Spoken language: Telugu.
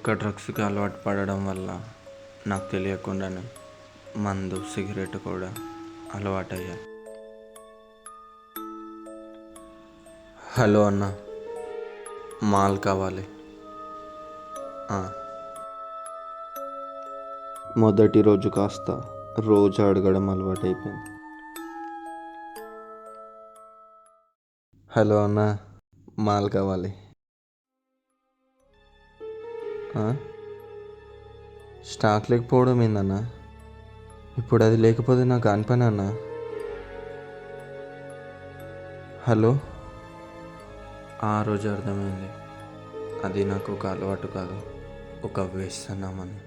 ఒక డ్రగ్స్కి అలవాటు పడడం వల్ల నాకు తెలియకుండానే మందు సిగరెట్ కూడా అలవాటయ్యా. హలో అన్న, మాల్ కావాలి. మొదటి రోజు కాస్త రోజు అడగడం అలవాటైపోయింది. హలో అన్న, మాల్ కావాలి. స్టాక్ లేకపోవడం ఏందన్నా? ఇప్పుడు అది లేకపోతే నాకు కాని పని అన్న. హలో. ఆ రోజు అర్థమైంది, అది నాకు ఒక అలవాటు కాదు, ఒక వ్యసనం అని.